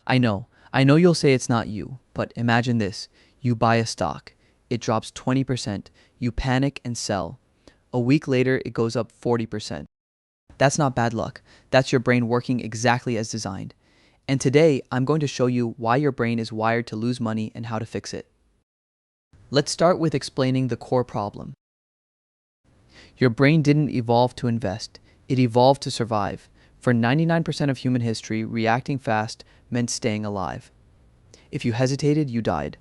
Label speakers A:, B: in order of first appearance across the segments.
A: I know you'll say it's not you, but imagine this. You buy a stock. It drops 20%. You panic and sell. A week later, it goes up 40%. That's not bad luck. That's your brain working exactly as designed. And today, I'm going to show you why your brain is wired to lose money and how to fix it. Let's start with explaining the core problem. Your brain didn't evolve to invest. It evolved to survive. For 99% of human history, reacting fast meant staying alive. If you hesitated, you died.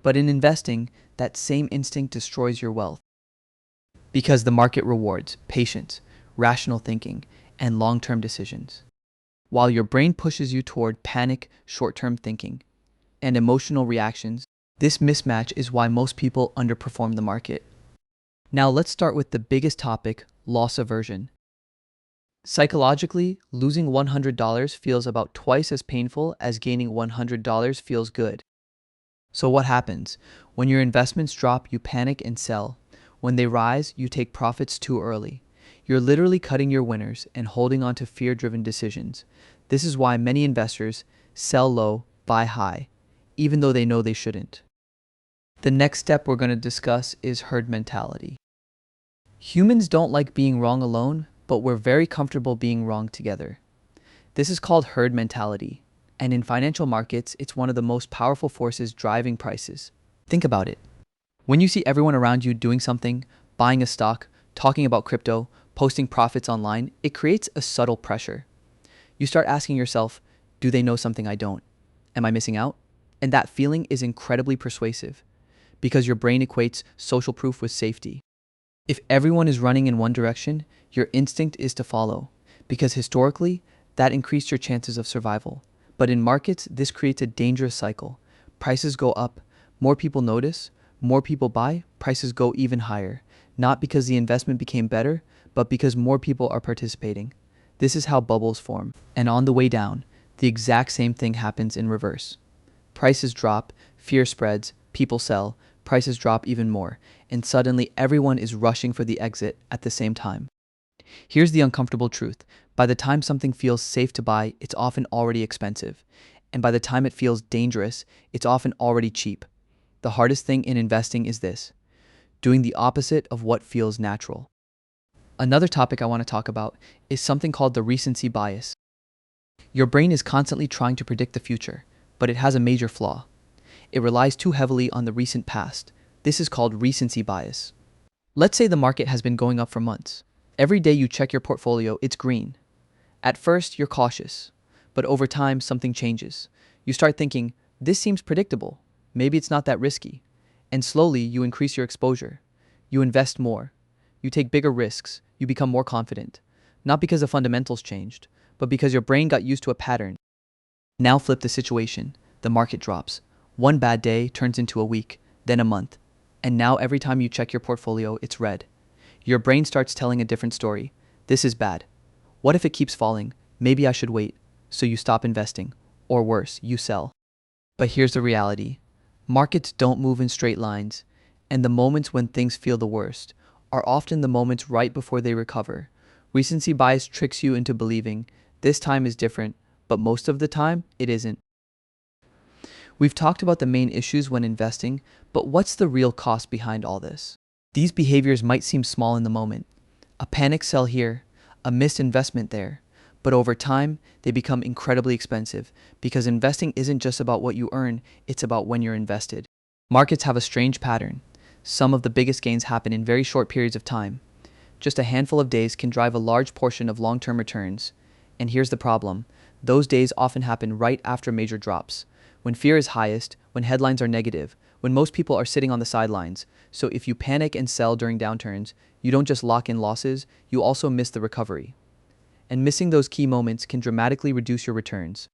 A: But in investing, that same instinct destroys your wealth. Because the market rewards patience, rational thinking, and long-term decisions, while your brain pushes you toward panic, short-term thinking, and emotional reactions. This mismatch is why most people underperform the market. Now let's start with the biggest topic, loss aversion. Psychologically, losing $100 feels about twice as painful as gaining $100 feels good. So what happens? When your investments drop, you panic and sell. When they rise, you take profits too early. You're literally cutting your winners and holding on to fear-driven decisions. This is why many investors sell low, buy high, even though they know they shouldn't. The next step we're going to discuss is herd mentality. Humans don't like being wrong alone, but we're very comfortable being wrong together. This is called herd mentality, and in financial markets, it's one of the most powerful forces driving prices. Think about it. When you see everyone around you doing something, buying a stock, talking about crypto, posting profits online, it creates a subtle pressure. You start asking yourself, do they know something I don't? Am I missing out? And that feeling is incredibly persuasive because your brain equates social proof with safety. If everyone is running in one direction, your instinct is to follow, because historically, that increased your chances of survival. But in markets, this creates a dangerous cycle. Prices go up, more people notice, more people buy, prices go even higher. Not because the investment became better, but because more people are participating. This is how bubbles form. And on the way down, the exact same thing happens in reverse. Prices drop, fear spreads, people sell, prices drop even more, and suddenly everyone is rushing for the exit at the same time. Here's the uncomfortable truth. By the time something feels safe to buy, it's often already expensive. And by the time it feels dangerous, it's often already cheap. The hardest thing in investing is this: doing the opposite of what feels natural. Another topic I want to talk about is something called the recency bias. Your brain is constantly trying to predict the future, but it has a major flaw. It relies too heavily on the recent past. This is called recency bias. Let's say the market has been going up for months. Every day you check your portfolio, it's green. At first, you're cautious, but over time, something changes. You start thinking, this seems predictable. Maybe it's not that risky. And slowly, you increase your exposure. You invest more. You take bigger risks. You become more confident. Not because the fundamentals changed, but because your brain got used to a pattern. Now flip the situation. The market drops. One bad day turns into a week, then a month. And now every time you check your portfolio, it's red. Your brain starts telling a different story. This is bad. What if it keeps falling? Maybe I should wait. So you stop investing. Or worse, you sell. But here's the reality. Markets don't move in straight lines. And the moments when things feel the worst are often the moments right before they recover. Recency bias tricks you into believing this time is different, but most of the time, it isn't. We've talked about the main issues when investing, but what's the real cost behind all this? These behaviors might seem small in the moment. A panic sell here, a missed investment there. But over time, they become incredibly expensive because investing isn't just about what you earn, it's about when you're invested. Markets have a strange pattern. Some of the biggest gains happen in very short periods of time. Just a handful of days can drive a large portion of long-term returns. And here's the problem. Those days often happen right after major drops, when fear is highest, when headlines are negative, when most people are sitting on the sidelines. So if you panic and sell during downturns, you don't just lock in losses, you also miss the recovery. And missing those key moments can dramatically reduce your returns.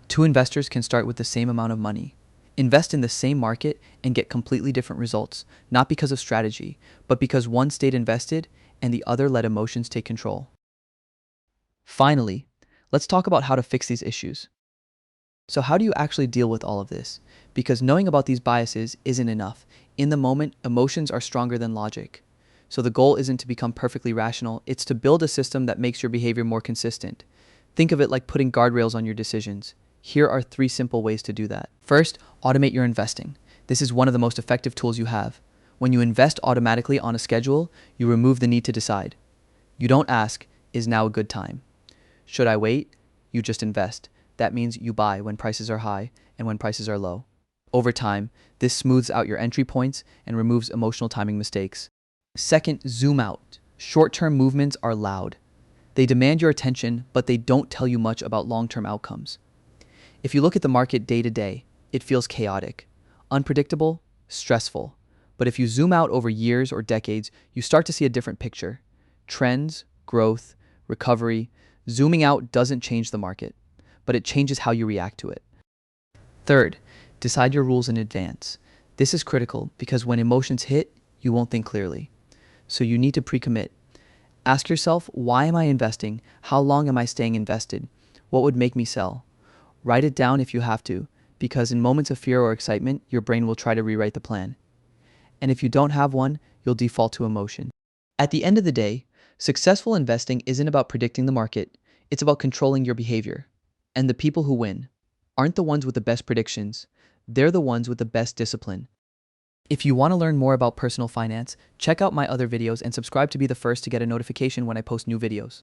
A: Two investors can start with the same amount of money, invest in the same market, and get completely different results, not because of strategy, but because one stayed invested and the other let emotions take control. Finally, let's talk about how to fix these issues. So how do you actually deal with all of this? Because knowing about these biases isn't enough. In the moment, emotions are stronger than logic. So the goal isn't to become perfectly rational, it's to build a system that makes your behavior more consistent. Think of it like putting guardrails on your decisions. Here are 3 simple ways to do that. First, automate your investing. This is one of the most effective tools you have. When you invest automatically on a schedule, you remove the need to decide. You don't ask, is now a good time? Should I wait? You just invest. That means you buy when prices are high and when prices are low. Over time, this smooths out your entry points and removes emotional timing mistakes. Second, zoom out. Short-term movements are loud. They demand your attention, but they don't tell you much about long-term outcomes. If you look at the market day to day, it feels chaotic, unpredictable, stressful. But if you zoom out over years or decades, you start to see a different picture. Trends, growth, recovery. Zooming out doesn't change the market, but it changes how you react to it. Third, decide your rules in advance. This is critical because when emotions hit, you won't think clearly. So you need to pre-commit. Ask yourself, why am I investing? How long am I staying invested? What would make me sell? Write it down if you have to, because in moments of fear or excitement, your brain will try to rewrite the plan. And if you don't have one, you'll default to emotion. At the end of the day, successful investing isn't about predicting the market, it's about controlling your behavior. And the people who win aren't the ones with the best predictions, they're the ones with the best discipline. If you want to learn more about personal finance, check out my other videos and subscribe to be the first to get a notification when I post new videos.